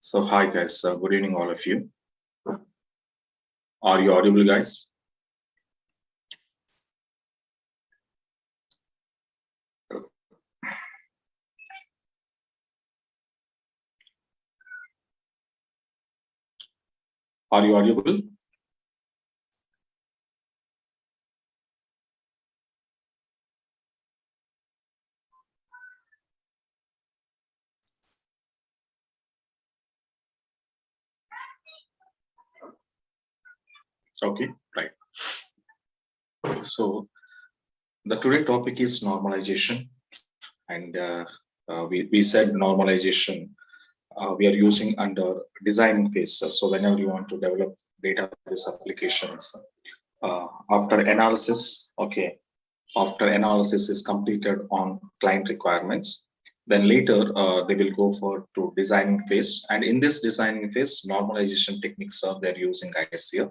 So hi guys, good evening all of you. Are you audible guys? Are you audible? Okay, right. So the today topic is normalization, and we said normalization we are using under designing phase. So whenever you want to develop database applications, after analysis, okay, after analysis is completed on client requirements, then later they will go for to designing phase. And in this designing phase, normalization techniques are they're using guys here.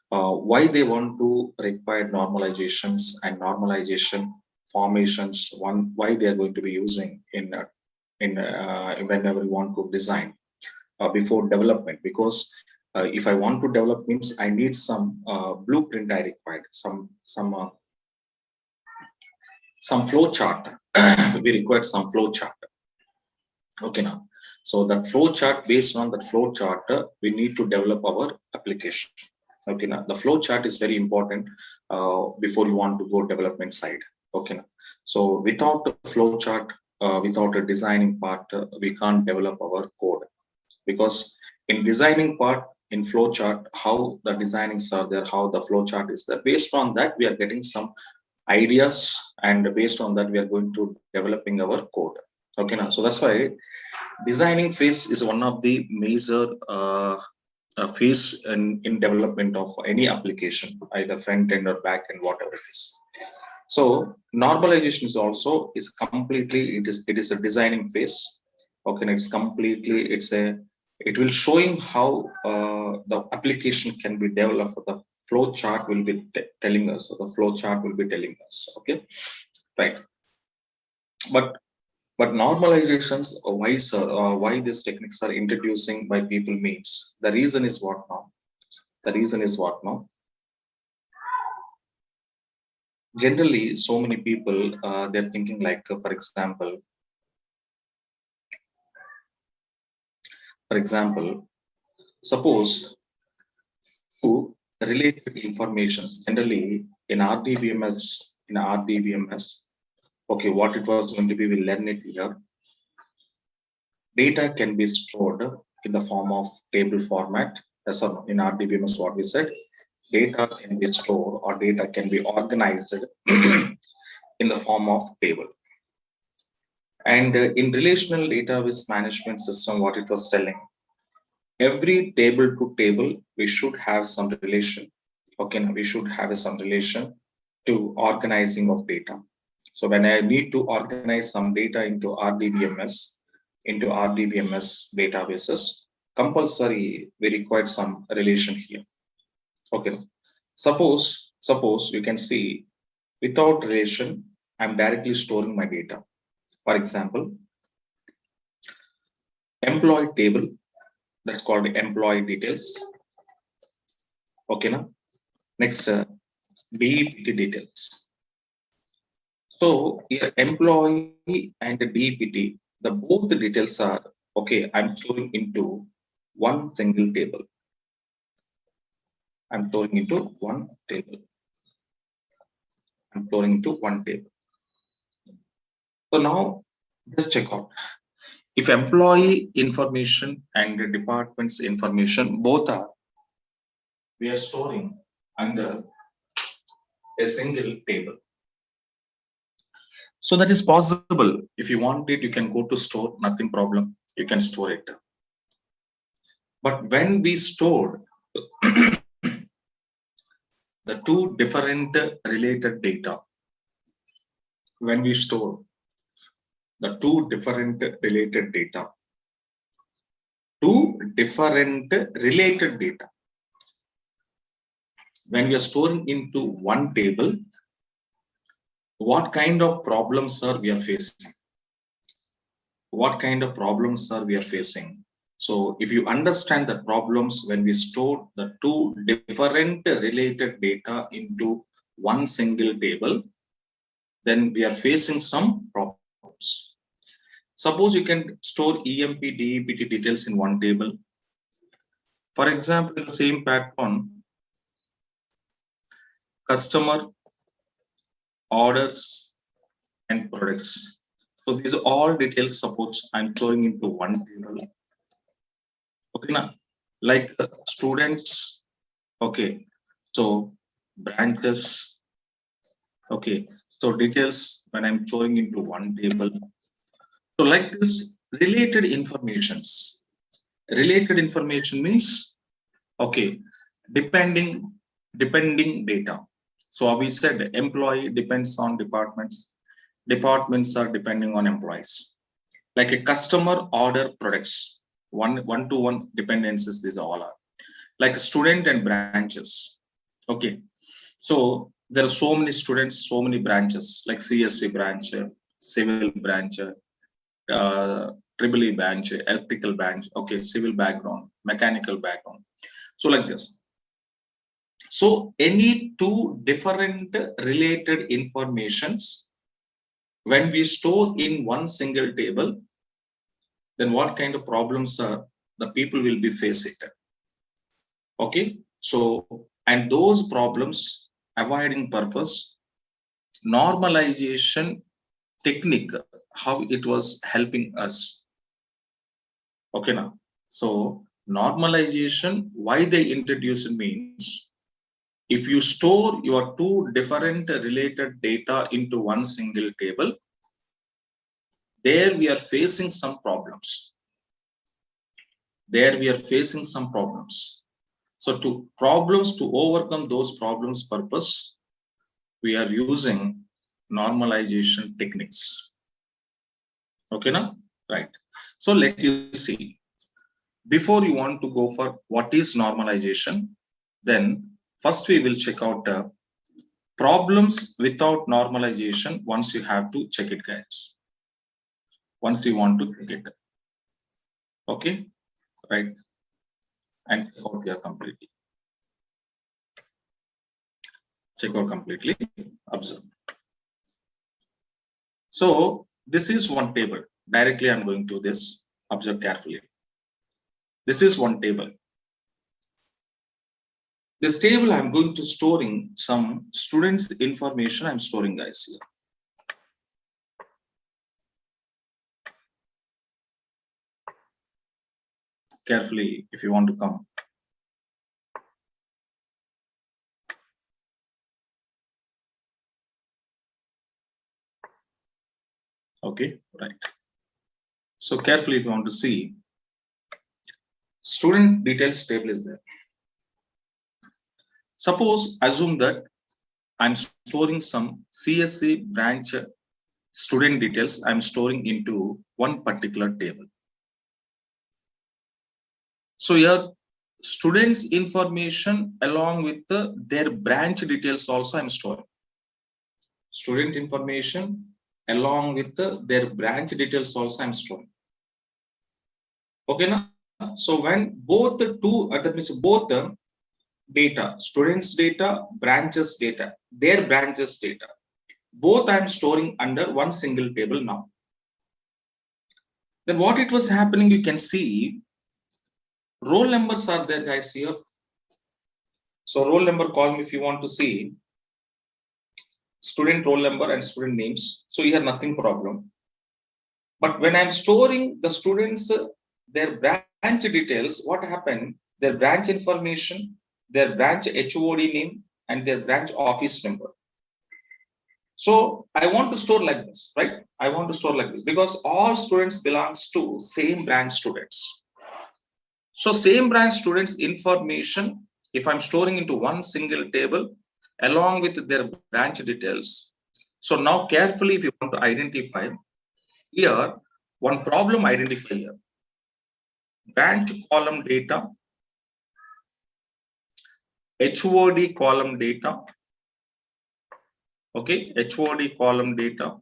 Why they want to require normalizations and normalization formations, why they are going to be using in whenever you want to design before development, because if I want to develop means I need some blueprint I required, some flow chart. We require some flow chart. Okay now. So that flow chart, based on that flow chart, we need to develop our application. Okay now. The flow chart is very important before you want to go development side. Okay now. So without the flow chart, without a designing part, we can't develop our code, because in designing part, in flow chart, how the designings are there, how the flow chart is there, based on that we are getting some ideas, and based on that we are going to developing our code. Okay now. So that's why designing phase is one of the major face in development of any application, either front end or back end, whatever it is. So normalization is also is completely it is a designing phase. Okay, it's completely it will showing how the application can be developed. The flow chart will be telling us. So the flow chart will be telling us. Okay, right. But normalizations, why sir? Why these techniques are introducing by people means the reason is what now? The reason is what now? Generally, so many people they're thinking like, for example, suppose to related information. Generally, in RDBMS, okay, what it was going to be, we'll learn it here. Data can be stored in the form of table format. As in RDBMS, what we said, data can be stored or data can be organized in the form of table. And in relational database management system, what it was telling, every table to table, we should have some relation. Okay, we should have some relation to organizing of data. So when I need to organize some data into RDBMS databases, compulsory we require some relation here. Okay, suppose you can see without relation, I'm directly storing my data. For example, employee table, that's called employee details. Okay, now next DPT details. So here employee and the DPT, the both the details are okay. I'm storing into one single table. I'm storing into one table. I'm storing into one table. So now just check out. If employee information and the department's information both are, we are storing under a single table. So that is possible. If you want it, you can go to store, nothing problem. You can store it. But when we store the two different related data, when we store the two different related data, when we are storing into one table, what kind of problems are we are facing? What kind of problems are we are facing? So if you understand the problems when we store the two different related data into one single table, then we are facing some problems. Suppose you can store EMP, DEPT details in one table. For example, the same pattern, customer, orders, and products. So these are all details. Suppose I'm storing into one table. Okay, now like students. Okay, so branches. Okay, so details when I'm storing into one table. So like this, related informations. Related information means okay, depending data. So we said employee depends on departments. Departments are depending on employees. Like a customer, order, products. One to one dependencies. These all are like student and branches. Okay, so there are so many students, so many branches like CSC branch, civil branch, triple E branch, electrical branch. Okay, civil background, mechanical background. So like this. So any two different related informations, when we store in one single table, then what kind of problems are the people will be facing? Okay, so and those problems avoiding purpose, normalization technique, how it was helping us. Okay, now so normalization, why they introduced means if you store your two different related data into one single table, there we are facing some problems. So to overcome those problems purpose, we are using normalization techniques. Okay, now, right? So let you see. Before you want to go for what is normalization, then first we will check out problems without normalization. Once you have to check it, guys. Once you want to get it. Okay, right? And check out here completely. Check out completely. Observe. So this is one table. Directly I'm going to this. Observe carefully. This is one table. This table I'm going to storing some students' information. I'm storing, guys, here. Carefully, if you want to come. Okay, right. So carefully, if you want to see, student details table is there. Suppose, assume that I'm storing some CSC branch student details. I'm storing into one particular table. So here, students' information along with their branch details also I'm storing. Student information along with their branch details also I'm storing. Okay, now, so when both the two, that means both the data, students' data, branches data, their branches data, both I'm storing under one single table now. Then what it was happening, you can see roll numbers are there, guys, here. So roll number column, if you want to see student roll number and student names, so here nothing problem. But when I'm storing the students, their branch details, what happened, their branch information, their branch HOD name, and their branch office number. So I want to store like this, right? I want to store like this because all students belongs to same branch students. So same branch students information, if I'm storing into one single table along with their branch details. So now carefully, if you want to identify here, one problem identify here. Branch column data, HOD column data, okay, HOD column data,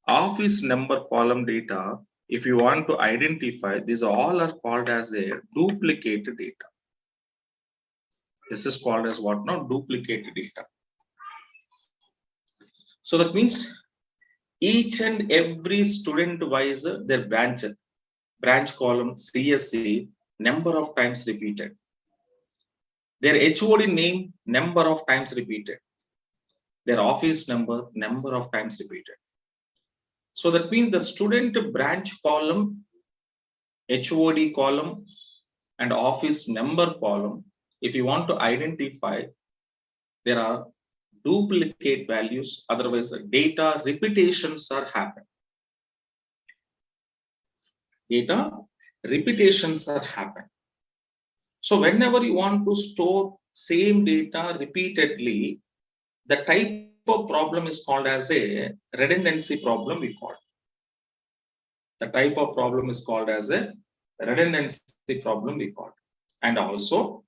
office number column data. If you want to identify, these all are called as a duplicate data. This is called as what now? Duplicate data. So that means each and every student wise their branch column CSC number of times repeated. Their HOD name number of times repeated. Their office number of times repeated. So that means the student branch column, HOD column, and office number column, if you want to identify, there are duplicate values, otherwise data repetitions are happening. Data repetitions are happening. So whenever you want to store same data repeatedly, the type of problem is called as a redundancy problem, we call it. The type of problem is called as a redundancy problem, we call it. And also,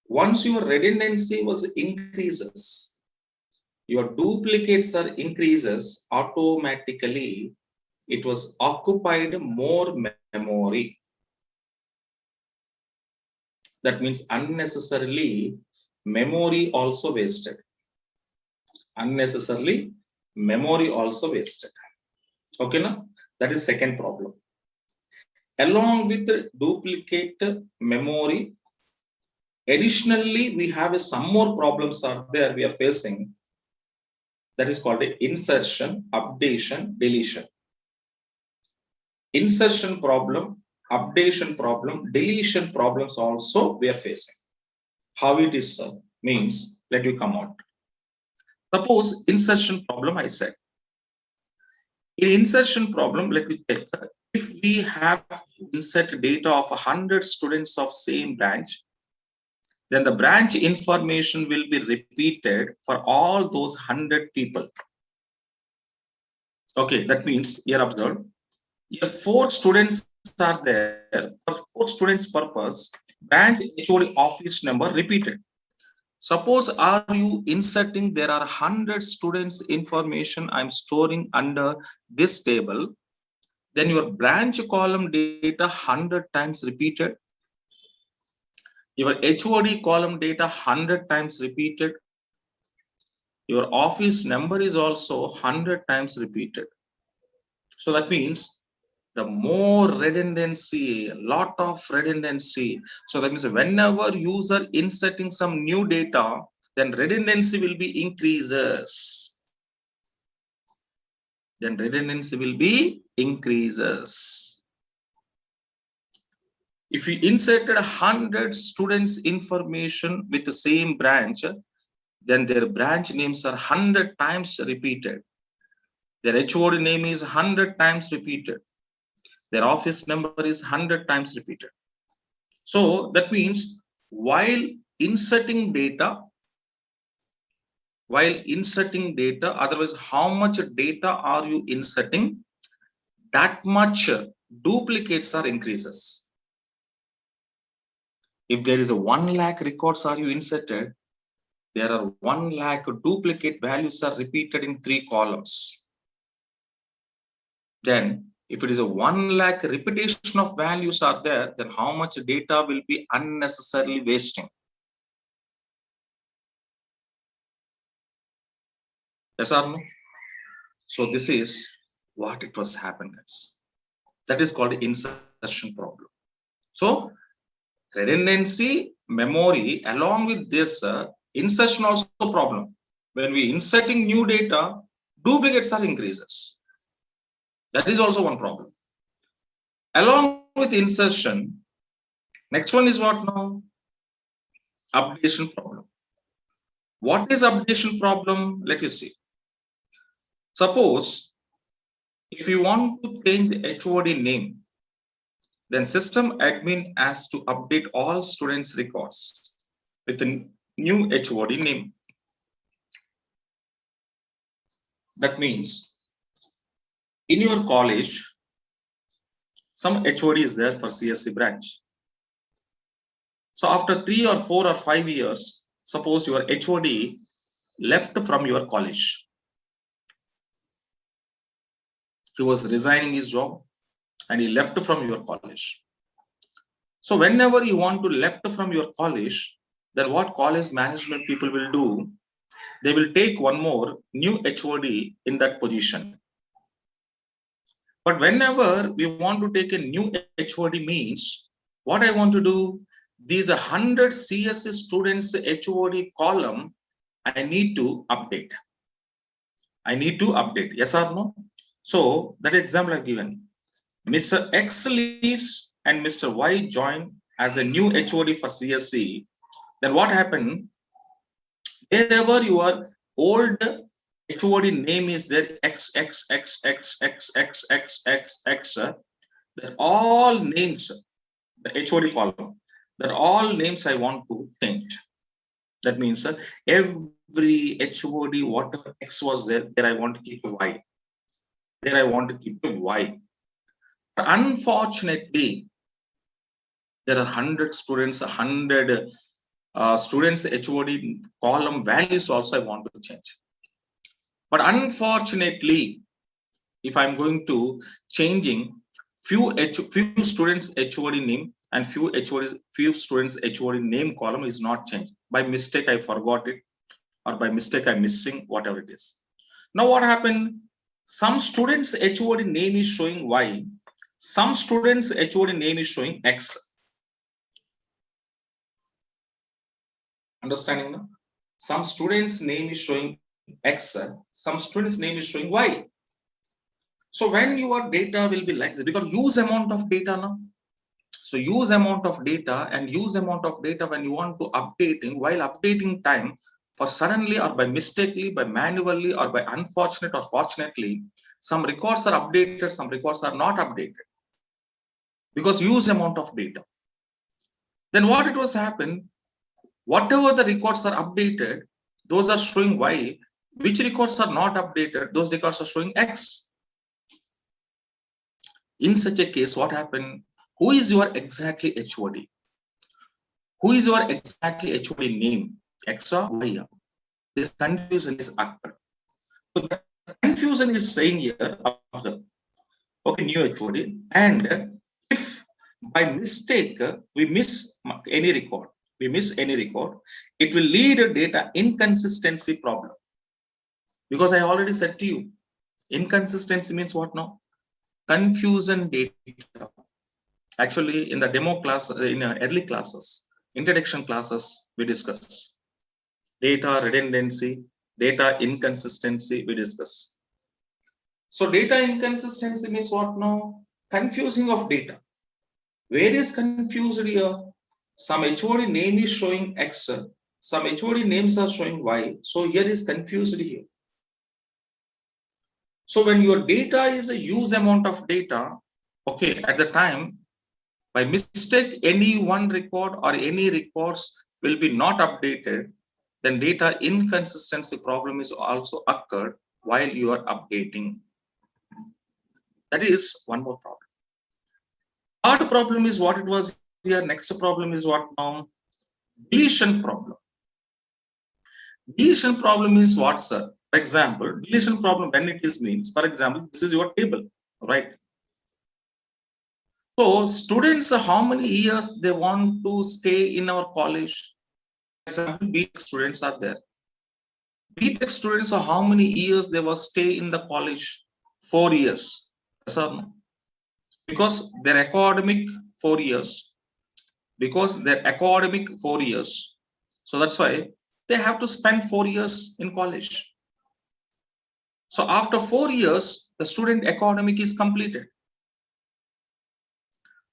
once your redundancy was increases, your duplicates are increases, automatically it was occupied more memory. That means unnecessarily memory also wasted. Unnecessarily memory also wasted. Okay, now that is second problem. Along with the duplicate memory, additionally we have some more problems are there we are facing. That is called a insertion, updation, deletion. Insertion problem, updation problem, deletion problems also we are facing. How it is means, let you come out. Suppose insertion problem I said. In insertion problem, let me check. If we have insert data of 100 students of same branch, then the branch information will be repeated for all those 100 people. Okay, that means here observe, if 4 students are there, for 4 students purpose, branch HOD office number repeated. Suppose are you inserting there are 100 students information I'm storing under this table, then your branch column data 100 times repeated, your HOD column data 100 times repeated, your office number is also 100 times repeated. So that means the more redundancy, a lot of redundancy. So that means whenever user inserting some new data, then redundancy will be increases. Then redundancy will be increases. If you inserted 100 students information with the same branch, then their branch names are 100 times repeated. Their HOD name is 100 times repeated. Their office number is 100 times repeated. So that means while inserting data, otherwise how much data are you inserting, that much duplicates or increases. If there is a 1 lakh records are you inserted, there are 1 lakh duplicate values are repeated in 3 columns. Then if it is a 1 lakh repetition of values are there, then how much data will be unnecessarily wasting? Yes or no? So this is what it was happening. That is called insertion problem. So redundancy, memory, along with this insertion also problem. When we inserting new data, duplicates are increases. That is also one problem. Along with insertion, next one is what now? Updation problem. What is updation problem? Let you see. Suppose if you want to change the HOD name, then system admin has to update all students' records with the new HOD name. That means in your college, some HOD is there for CSC branch. So after 3 or 4 or 5 years, suppose your HOD left from your college. He was resigning his job and he left from your college. So whenever you want to left from your college, then what college management people will do? They will take one more new HOD in that position. But whenever we want to take a new HOD means, what I want to do, these 100 CSC students HOD column, I need to update. Yes or no? So that example I've given. Mr. X leaves and Mr. Y join as a new HOD for CSC. Then what happened? Wherever your old HOD name is there, XXXXXXXXX, they're all names, the HOD column, they're all names I want to change. That means every HOD, whatever X was there, there I want to keep a Y. There I want to keep a Y. But unfortunately, there are 100 students, 100 students HOD column values also I want to change. But unfortunately, if I'm going to changing few students HOD name and few students HOD name column is not changed. By mistake, I forgot it, or by mistake, I'm missing whatever it is. Now what happened? Some students HOD name is showing Y. Some students HOD name is showing X. Understanding now? Some students name is showing X. Some students name is showing Y. So when your data will be like this, because use amount of data now. So use amount of data and use amount of data when you want to updating, while updating time, for suddenly or by mistakenly, by manually or by unfortunate or fortunately, some records are updated, some records are not updated. because huge amount of data. Then what it was happen, whatever the records are updated, those are showing Y. Which records are not updated, those records are showing X. In such a case, what happened? Who is your exactly HOD? Who is your exactly HOD name? X or Y? This confusion is occurred. So the confusion is saying here, okay, new HOD, and if by mistake we miss any record, it will lead a data inconsistency problem. Because I already said to you, inconsistency means what now? Confusion data. Actually, in the demo class, in early classes, introduction classes, we discuss data redundancy, data inconsistency, we discuss. So data inconsistency means what now? Confusing of data. Where is confused here? Some HOD name is showing X, some HOD names are showing Y. So here is confused here. So when your data is a huge amount of data, okay, at the time, by mistake, any one record or any records will be not updated, then data inconsistency problem is also occurred while you are updating. That is one more problem. Third problem is what it was here. Next problem is what now? Deletion problem. Deletion problem is what, sir? For example, deletion problem when it is means, for example, this is your table, right? So students, how many years they want to stay in our college? For example, BTech students are there. BTech students, how many years they will stay in the college? 4 years. Yes or no? Because their academic 4 years. Because their academic 4 years. So that's why they have to spend 4 years in college. So after 4 years, the student academic is completed.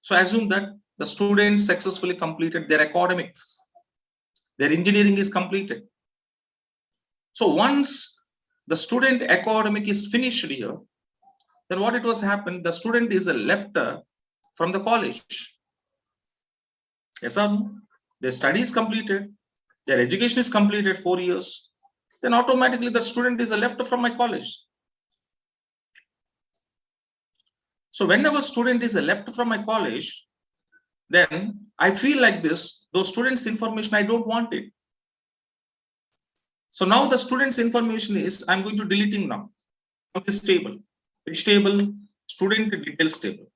So assume that the student successfully completed their academics. Their engineering is completed. So once the student academic is finished here, then what it was happened, the student is left from the college. Yes or no? Their study is completed, their education is completed 4 years, then automatically the student is left from my college. So whenever student is left from my college, then I feel like this, those students' information, I don't want it. So now the students' information is, I'm going to deleting now from this table. Which table? Student details table.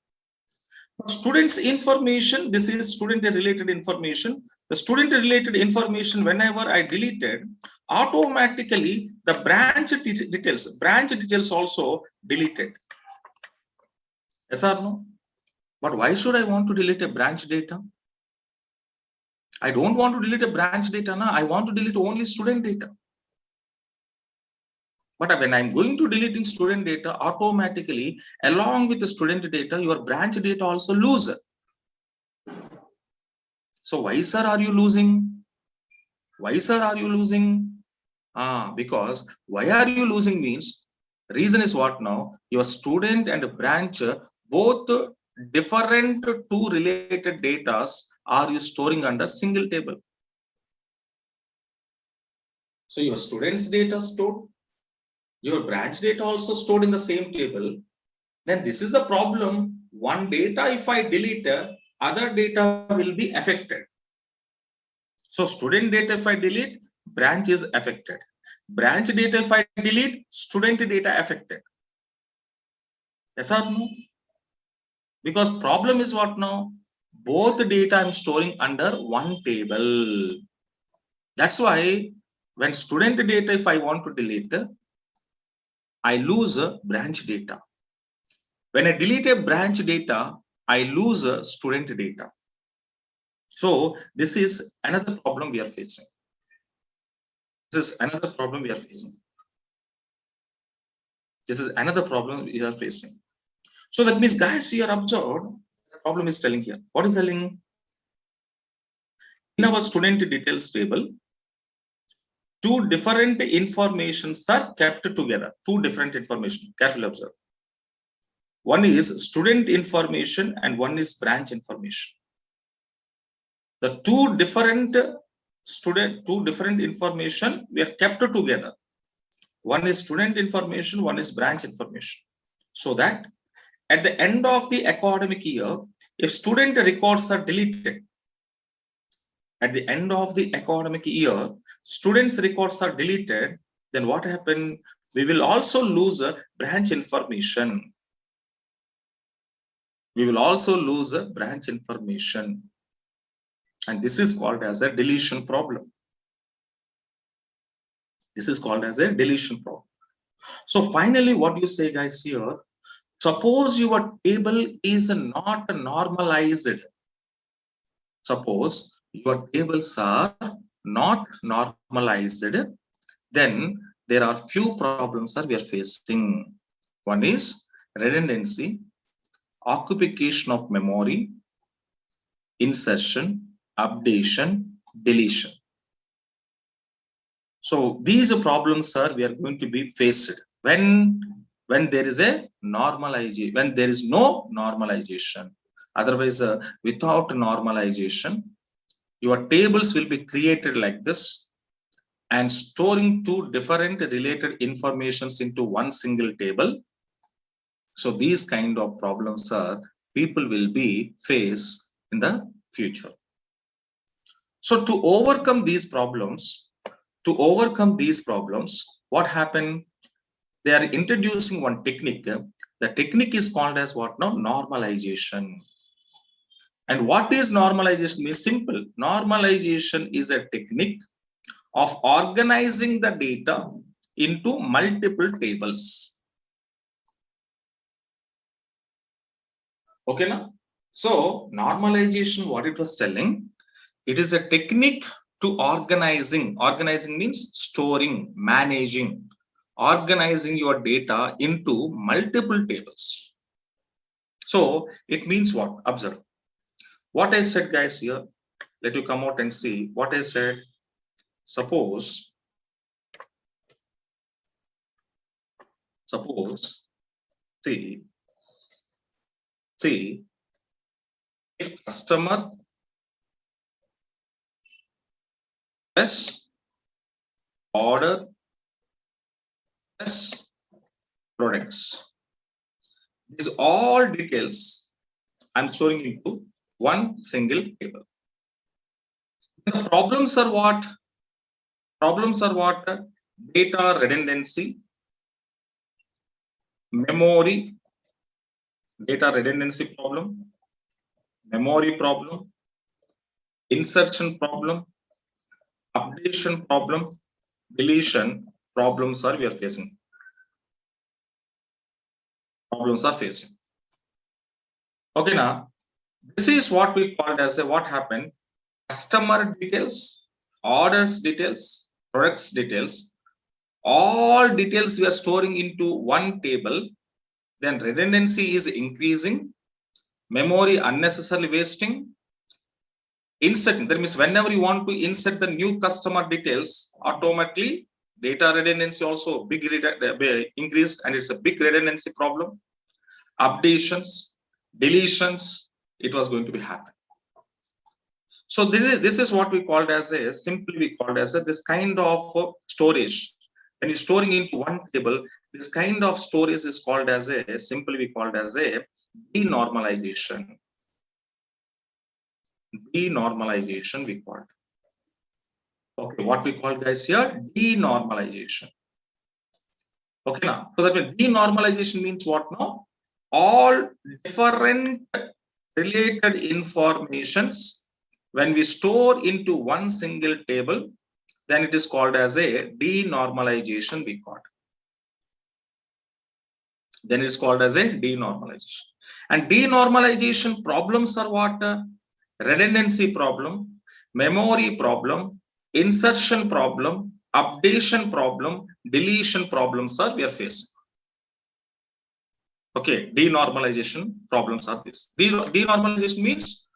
Students' information, this is student related information. The student related information, whenever I deleted, automatically the branch details also deleted. Yes or no? But why should I want to delete a branch data? I don't want to delete a branch data now. I want to delete only student data. But when I'm going to deleting student data, automatically, along with the student data, your branch data also lose. So why, sir, are you losing? Why, sir, are you losing? Because why are you losing means, reason is what now? Your student and branch, both different two related data are you storing under single table. So your student's data stored, your branch data also stored in the same table. Then this is the problem. One data, if I delete, other data will be affected. So student data, if I delete, branch is affected. Branch data, if I delete, student data affected. Yes or no? Because problem is what now? Both data I'm storing under one table. That's why when student data, if I want to delete, I lose branch data. When I delete a branch data, I lose student data. So this is another problem we are facing. This is another problem we are facing. This is another problem we are facing. So that means, guys, here observed, the problem is telling here. What is telling? In our student details table, two different informations are kept together. Two different information. Carefully observe. One is student information and one is branch information. The two different information we are kept together. One is student information, one is branch information. So that at the end of the academic year, if student records are deleted, at the end of the academic year, students' records are deleted, then what happened? We will also lose a branch information. We will also lose a branch information. And this is called as a deletion problem. This is called as a deletion problem. So finally, what you say, guys, here, suppose your table is not normalized. Suppose your tables are not normalized, then there are few problems that we are facing. One is redundancy, occupation of memory, insertion, updation, deletion. So these problems are we are going to be faced when there is a normalization, when there is no normalization. Otherwise, without normalization, your tables will be created like this and storing two different related informations into one single table. So these kind of problems are people will be faced in the future. So to overcome these problems, what happened? They are introducing one technique. The technique is called as what now? Normalization. And what is normalization? Is simple. Normalization is a technique of organizing the data into multiple tables. Okay, now? So normalization, what it was telling, it is a technique to organizing. Organizing means storing, managing, organizing your data into multiple tables. So it means what? Observe. What I said, guys, here, let you come out and see what I said. Suppose see if customer plus order plus products. These all details I'm storing into one single table. The problems are what? Data redundancy, memory, data redundancy problem, memory problem, insertion problem, updation problem, deletion problems are we are facing. Okay, now this is what we called as a what happened. Customer details, orders details, products details, all details we are storing into one table. Then redundancy is increasing, memory unnecessarily wasting, inserting. That means whenever you want to insert the new customer details, automatically data redundancy also big increase, and it's a big redundancy problem. Updations, deletions, it was going to be happen. So this is what we called as a this kind of storage. When you're storing into one table, this kind of storage is called as a denormalization. Denormalization we called. Okay, what we call, guys, here? Denormalization. Okay, now, so that means denormalization means what now? All different related informations, when we store into one single table, then it is called as a denormalization we call. Then it is called as a denormalization. And denormalization problems are what? Redundancy problem, memory problem, insertion problem, updation problem, deletion problems are we are facing. Okay, denormalization problems are this. Denormalization means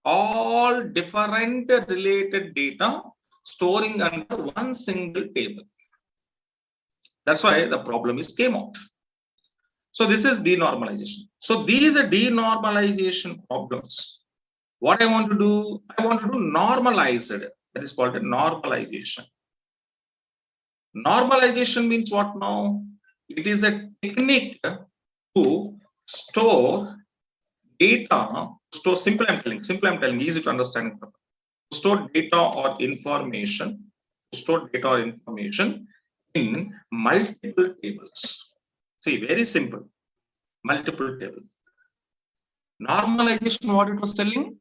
all different related data storing under one single table. That's why the problem is came out. So this is denormalization. So these are denormalization problems. What I want to do, I want to do normalize it. That is called a normalization. Normalization means what now? It is a technique to store data, simple I'm telling, easy to understand. To store data or information, in multiple tables. See, very simple, multiple tables. Normalization, what it was telling,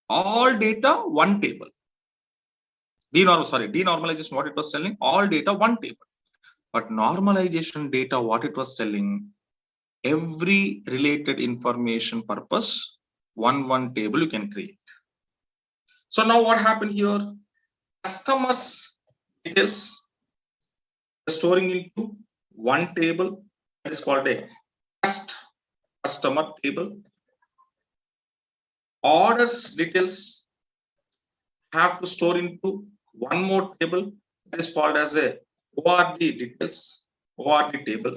all data, one table. Denormalization, what it was telling, all data, one table. But normalization data, what it was telling, every related information purpose, one table you can create. So now what happened here? Customers details storing into one table, that is called a customer table. Orders details have to store into one more table, that is called as a ORD details, ORD table.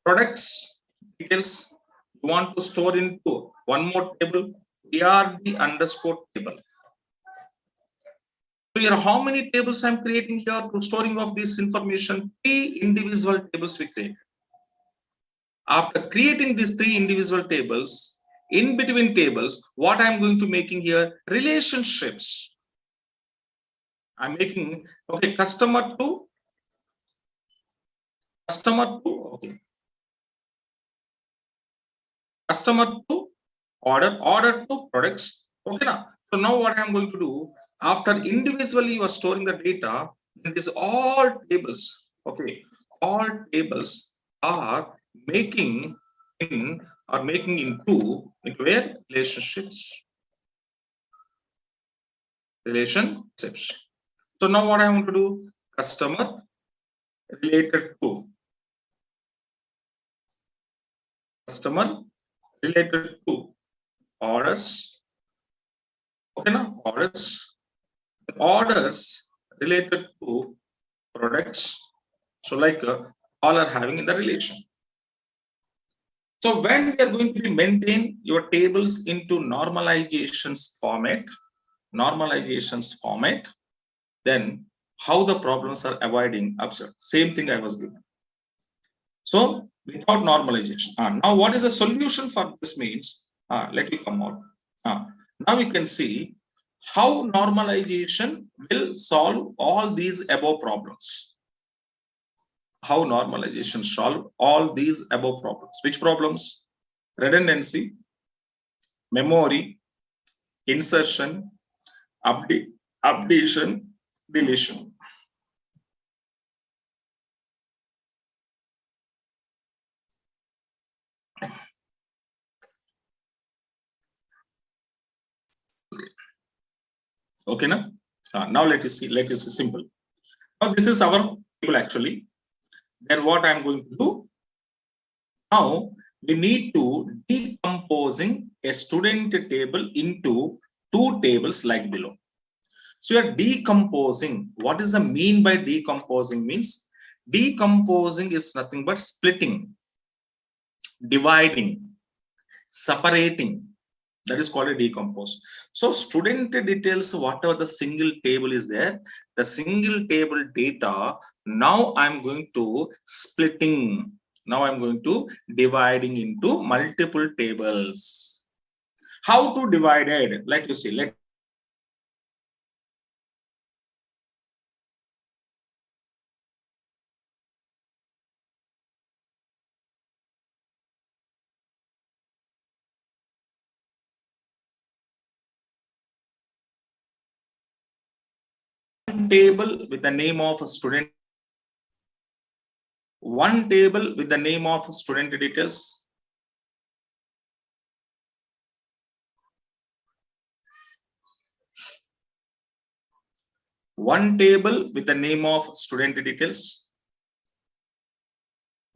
Products details you want to store into one more table, ARD underscore table. So here, how many tables I'm creating here to storing of this information? 3 individual tables we create. After creating these 3 individual tables, in between tables, what I'm going to making here? Relationships. I'm making, okay, customer to, okay. Customer to order to products. Okay, now. So now what I'm going to do, after individually you are storing the data, it is all tables. Okay, all tables are making into where relationships. So now what I want to do, customer related to orders. Okay, now orders related to products. So like all are having in the relation. So when we are going to maintain your tables into normalizations format, then how the problems are avoiding observed. Same thing I was given. So without normalization. Now what is the solution for this means? Let me come out. Now we can see how normalization will solve all these above problems. How normalization solve all these above problems. Which problems? Redundancy, memory, insertion, updation, deletion. Okay, now let us see simple. Now this is our table actually. Then what I'm going to do? Now we need to decomposing a student table into 2 tables like below. So you are decomposing. What is the mean by decomposing? Means decomposing is nothing but splitting, dividing, separating. That is called a decompose. So student details, whatever the single table is there, the single table data, now I'm going to splitting. Now I'm going to dividing into multiple tables. How to divide it? Let you see. Let table with the name of a student. One table with the name of student details. One table with the name of student details.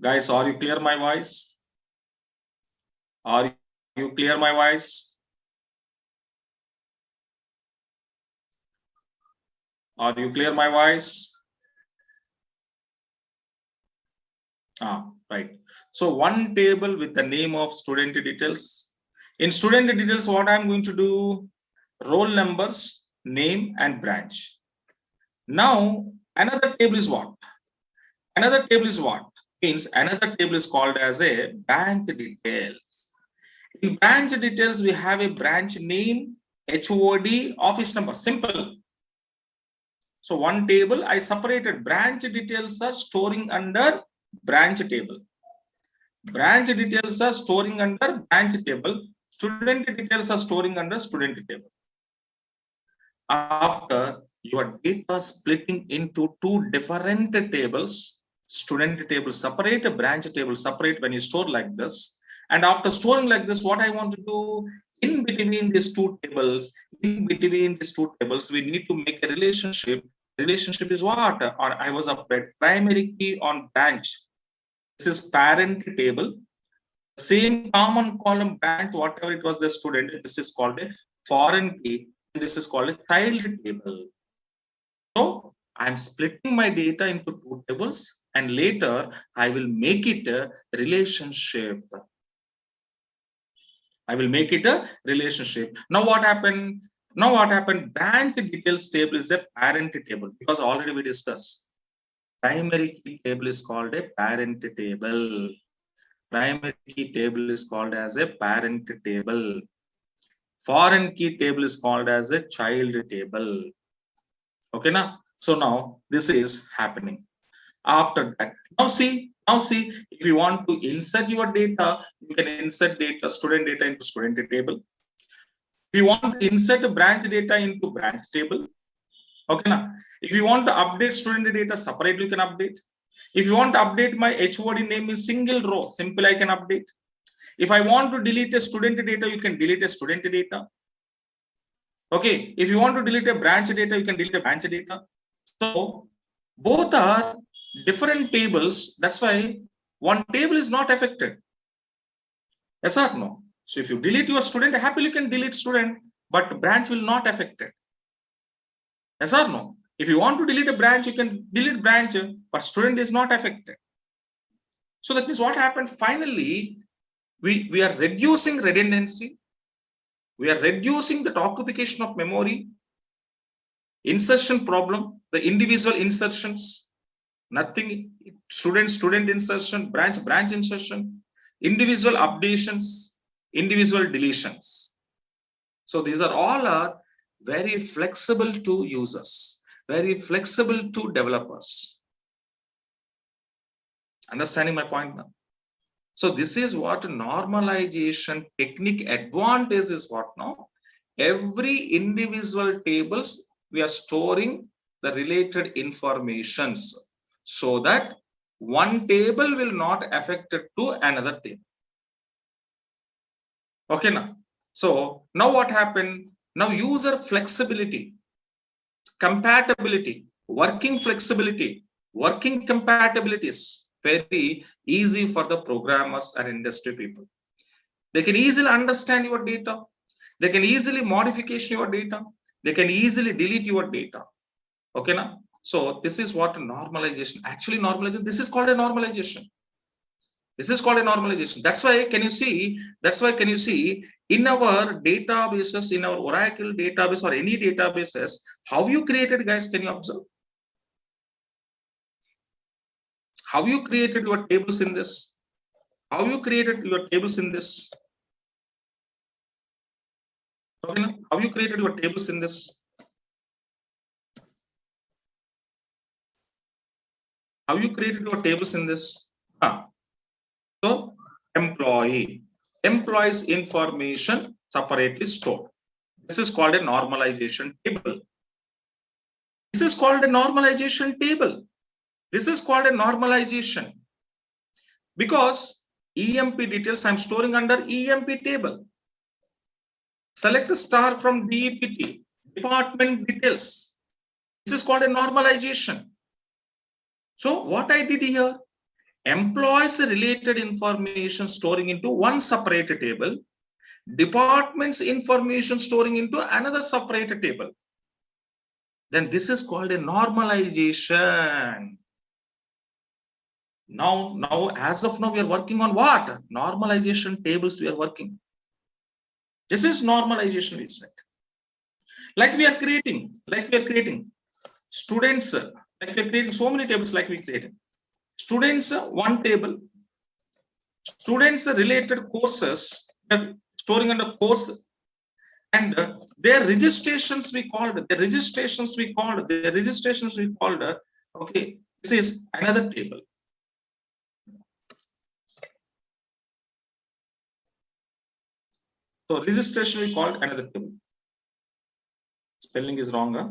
Guys, are you clear my voice? Are you clear my voice? Are you clear my voice? Right. So one table with the name of student details. In student details, what I'm going to do, roll numbers, name and branch. Now another table is what? Another table is what? Means another table is called as a branch details. In branch details, we have a branch name, HOD, office number, simple. So one table I separated. Branch details are storing under branch table. Branch details are storing under branch table. Student details are storing under student table. After your data splitting into two different tables, student table separate, branch table separate when you store like this. And after storing like this, what I want to do, in between these two tables, we need to make a relationship. Relationship is what? Or I was a primary key on branch. This is parent table. Same common column branch, whatever it was the student, this is called a foreign key. This is called a child table. So I'm splitting my data into two tables, and later I will make it a relationship. I will make it a relationship. Now what happened? Branch details table is a parent table, because already we discussed. Primary key table is called a parent table. Primary key table is called as a parent table. Foreign key table is called as a child table. Okay, now. So now this is happening. After that, now see, if you want to insert your data, you can insert data, student data into student table. If you want to insert branch data into branch table, okay, now. If you want to update student data separately, you can update. If you want to update my HOD name in single row, simple I can update. If I want to delete a student data, you can delete a student data. Okay, if you want to delete a branch data, you can delete a branch data. So both are different tables. That's why one table is not affected. Yes or no? So if you delete your student, happily you can delete student, but branch will not affect it. Yes or no? If you want to delete a branch, you can delete branch, but student is not affected. So that means what happened? Finally, we are reducing redundancy. We are reducing the occupation of memory, insertion problem, the individual insertions, nothing, student insertion, branch insertion, individual updations, individual deletions. So these are all very flexible to users, very flexible to developers. Understanding my point now? So this is what normalization technique advantage is. What now? Every individual tables we are storing the related informations, so that one table will not affect it to another table. Okay, now. So now what happened? Now user flexibility, compatibility, working flexibility, working compatibilities, very easy for the programmers and industry people. They can easily understand your data. They can easily modification your data. They can easily delete your data. Okay, now. So this is what normalization. Actually, normalization. This is called a normalization. This is called a normalization. That's why can you see? That's why can you see in our databases, in our Oracle database or any databases, how you created, guys? Can you observe? How you created your tables in this? How you created your tables in this? Okay, how you created your tables in this? How you created your tables in this? So employees information separately stored. This is called a normalization table. This is called a normalization table. This is called a normalization, because EMP details I'm storing under EMP table. Select star from DEPT, department details. This is called a normalization. So what I did here, employees related information storing into one separate table, departments information storing into another separate table. Then this is called a normalization. Now as of now we are working on what? Normalization tables we are working. This is normalization we said. Like we are creating students, like we are creating so many tables. Like we created students, one table, students related courses, storing under course, and their registrations we called, okay, this is another table. So registration we called another table. Spelling is wrong, huh?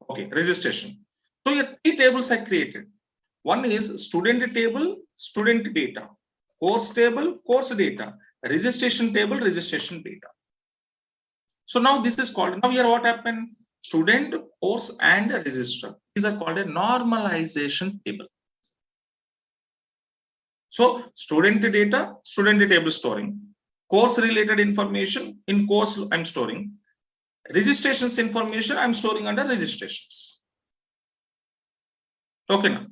Okay, registration. So here 3 tables I created. One is student table, student data, course table, course data, registration table, registration data. So now this is called, now here what happened? Student, course and register. These are called a normalization table. So student data, student table storing, course related information in course I'm storing, registrations information I'm storing under registrations. Okay now.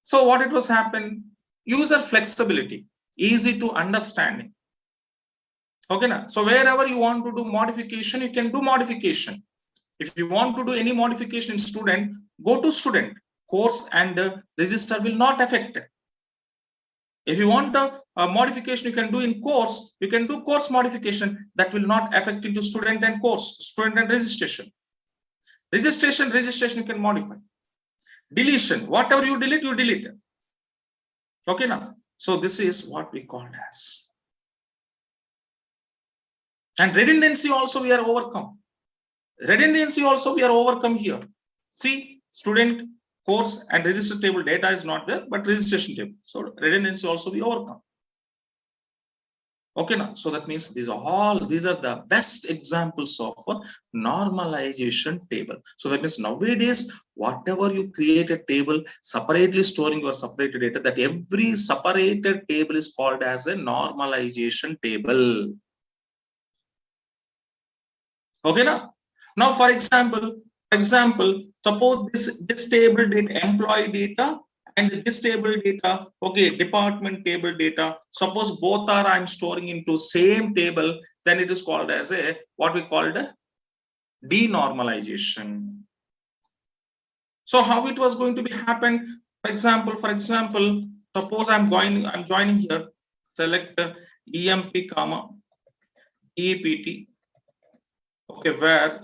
So what it was happen? User flexibility, easy to understanding. Okay now. So wherever you want to do modification, you can do modification. If you want to do any modification in student, go to student. Course and register will not affect it. If you want a modification you can do in course, you can do course modification. That will not affect into student and course, student and registration. Registration you can modify. Deletion, whatever you delete. Okay now. So this is what we call as. And redundancy also we are overcome. Redundancy also we are overcome here. See, student, course and register table data is not there, but registration table. So redundancy also we overcome. Okay now. So that means these are the best examples of a normalization table. So that means nowadays whatever you create a table separately storing your separated data, that every separated table is called as a normalization table. Okay now. Now for example, suppose this table data, employee data, and this table data, okay, department table data, suppose both are I'm storing into same table, then it is called as a what we called denormalization. So how it was going to be happen? For example, suppose I'm joining here, select EMP comma EPT, okay, where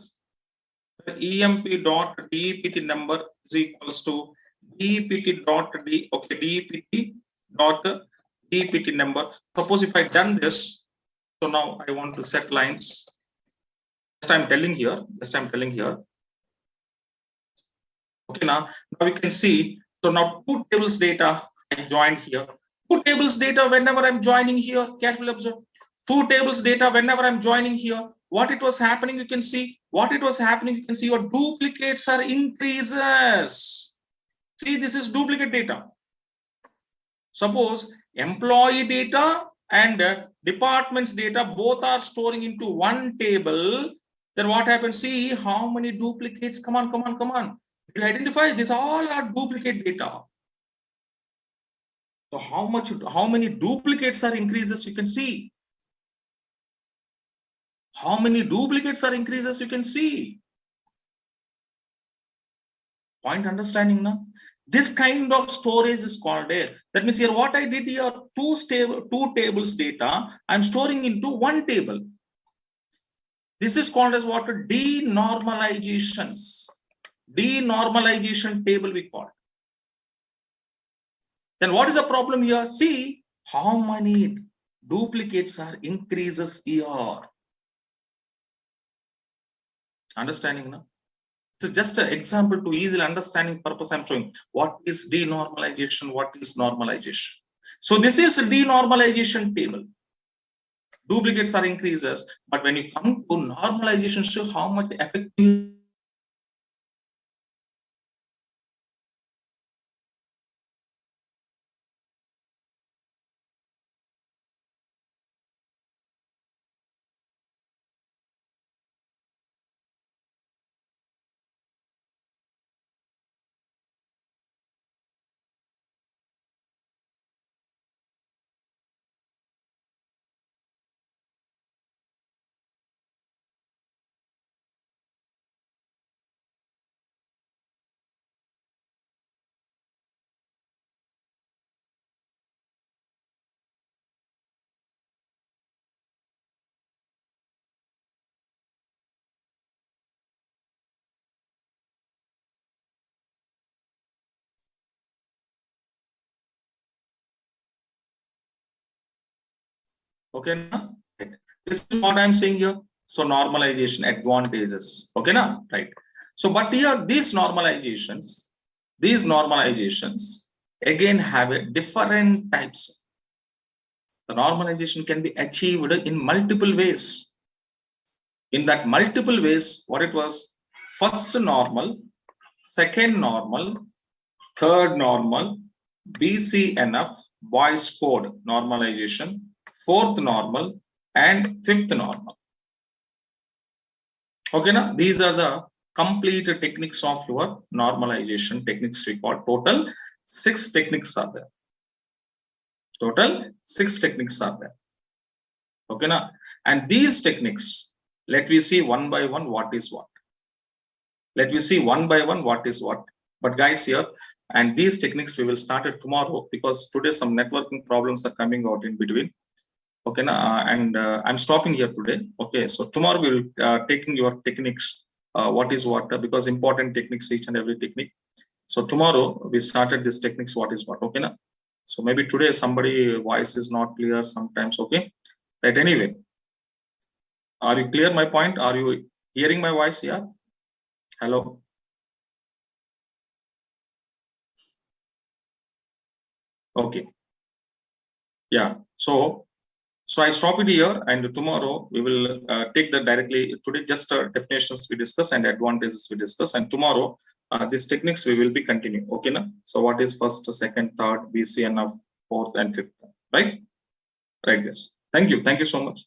EMP dot DEPT number is equals to DEPT dot DEPT dot DEPT number. Suppose if I done this, so now I want to set lines. Just I'm telling here. Okay, now we can see. So now 2 tables data I joined here. 2 tables data whenever I'm joining here. Carefully observe. 2 tables data whenever I'm joining here. What it was happening, you can see. Your duplicates are increases. See, this is duplicate data. Suppose employee data and departments data both are storing into one table. Then what happens? See how many duplicates. Come on. You identify these all are duplicate data. So how many duplicates are increases? You can see. How many duplicates are increases? You can see. Point understanding now. This kind of storage is called a. That means here what I did here, 2 tables data I'm storing into one table. This is called as what? Denormalizations. Denormalization table we call. Then what is the problem here? See how many duplicates are increases here. Understanding now? So just an example to easily understanding purpose I'm showing. What is denormalization? What is normalization? So this is a denormalization table. Duplicates are increases, but when you come to normalization, show how much effective Okay, na? Right. This is what I'm saying here. So normalization advantages. Okay, na? Right. So but here these normalizations again have a different types. The normalization can be achieved in multiple ways. In that multiple ways, what it was: first normal, second normal, third normal, BCNF, boys code normalization, fourth normal, and fifth normal. Okay, now these are the complete techniques of your normalization techniques. We call total 6 techniques are there. Total 6 techniques are there. Okay, now, and these techniques, let me see one by one what is what. Let me see one by one what is what. But guys, here, and these techniques we will start it tomorrow, because today some networking problems are coming out in between. Okay, and I'm stopping here today. Okay, so tomorrow we will taking your techniques, what is what, because important techniques, each and every technique. So tomorrow we started this techniques, what is what. Okay, now, so maybe today somebody voice is not clear sometimes. Okay, right. Anyway, are you clear my point? Are you hearing my voice? Yeah. Hello. Okay. Yeah. So I stop it here, and tomorrow we will take that directly. Today just definitions we discuss and advantages we discuss, and tomorrow these techniques we will be continuing. Okay, na? So what is first, second, third, BCNF, fourth, and fifth, right? Right, yes. Thank you so much.